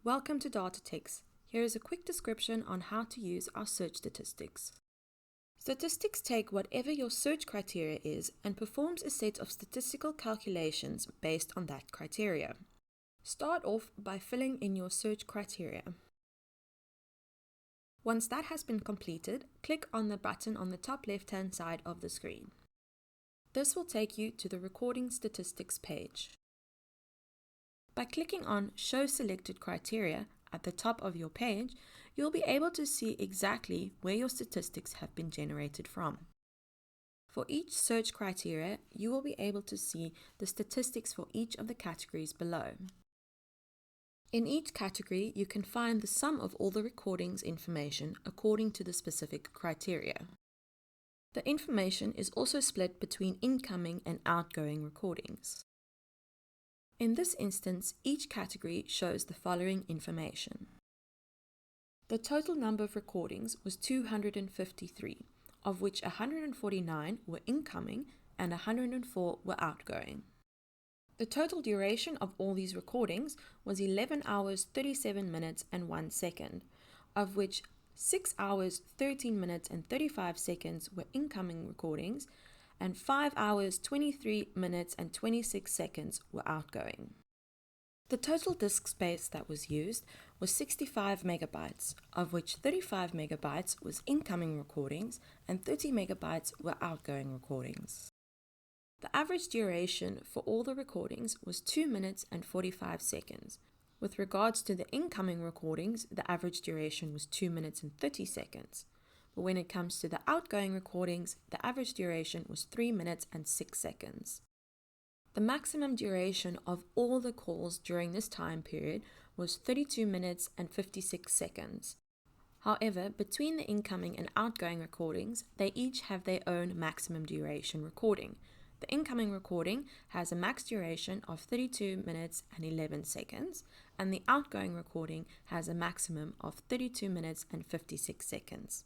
Welcome to DataText. Here is a quick description on how to use our search statistics. Statistics take whatever your search criteria is and performs a set of statistical calculations based on that criteria. Start off by filling in your search criteria. Once that has been completed, click on the button on the top left-hand side of the screen. This will take you to the Recording Statistics page. By clicking on Show Selected Criteria at the top of your page, you'll be able to see exactly where your statistics have been generated from. For each search criteria, you will be able to see the statistics for each of the categories below. In each category, you can find the sum of all the recordings information according to the specific criteria. The information is also split between incoming and outgoing recordings. In this instance, each category shows the following information. The total number of recordings was 253, of which 149 were incoming and 104 were outgoing. The total duration of all these recordings was 11 hours 37 minutes and 1 second, of which 6 hours 13 minutes and 35 seconds were incoming recordings and 5 hours 23 minutes and 26 seconds were outgoing. The total disk space that was used was 65 megabytes, of which 35 megabytes was incoming recordings and 30 megabytes were outgoing recordings. The average duration for all the recordings was 2 minutes and 45 seconds. With regards to the incoming recordings, the average duration was 2 minutes and 30 seconds. But when it comes to the outgoing recordings, the average duration was 3 minutes and 6 seconds. The maximum duration of all the calls during this time period was 32 minutes and 56 seconds. However, between the incoming and outgoing recordings, they each have their own maximum duration recording. The incoming recording has a max duration of 32 minutes and 11 seconds, and the outgoing recording has a maximum of 32 minutes and 56 seconds.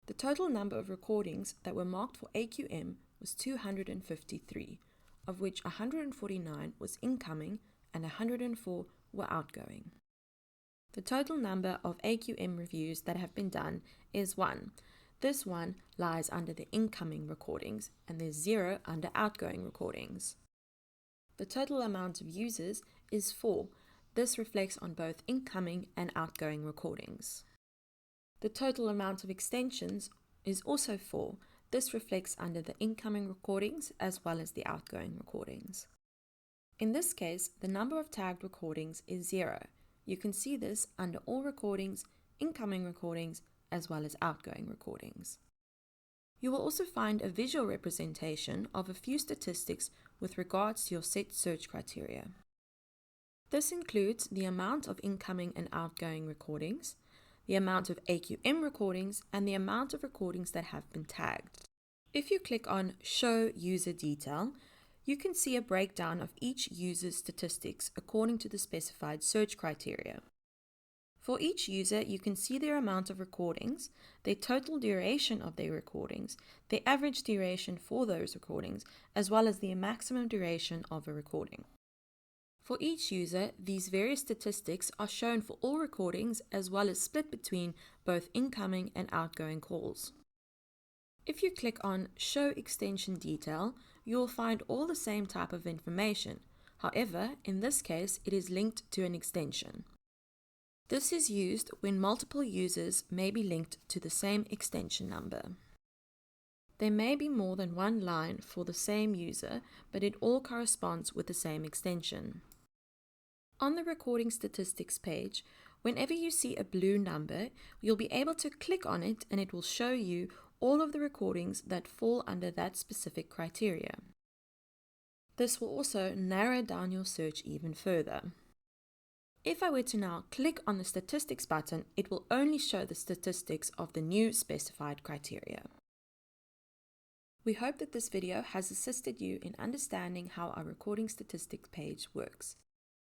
The total number of recordings that were marked for AQM was 253, of which 149 was incoming and 104 were outgoing. The total number of AQM reviews that have been done is 1. This one lies under the incoming recordings and there's 0 under outgoing recordings. The total amount of users is 4. This reflects on both incoming and outgoing recordings. The total amount of extensions is also 4. This reflects under the incoming recordings as well as the outgoing recordings. In this case, the number of tagged recordings is 0. You can see this under all recordings, incoming recordings, as well as outgoing recordings. You will also find a visual representation of a few statistics with regards to your set search criteria. This includes the amount of incoming and outgoing recordings, the amount of AQM recordings, and the amount of recordings that have been tagged. If you click on Show User Detail, you can see a breakdown of each user's statistics according to the specified search criteria. For each user, you can see their amount of recordings, their total duration of their recordings, their average duration for those recordings, as well as the maximum duration of a recording. For each user, these various statistics are shown for all recordings as well as split between both incoming and outgoing calls. If you click on Show Extension Detail, you will find all the same type of information. However, in this case, it is linked to an extension. This is used when multiple users may be linked to the same extension number. There may be more than one line for the same user, but it all corresponds with the same extension. On the Recording Statistics page, whenever you see a blue number, you'll be able to click on it and it will show you all of the recordings that fall under that specific criteria. This will also narrow down your search even further. If I were to now click on the Statistics button, it will only show the statistics of the new specified criteria. We hope that this video has assisted you in understanding how our Recording Statistics page works.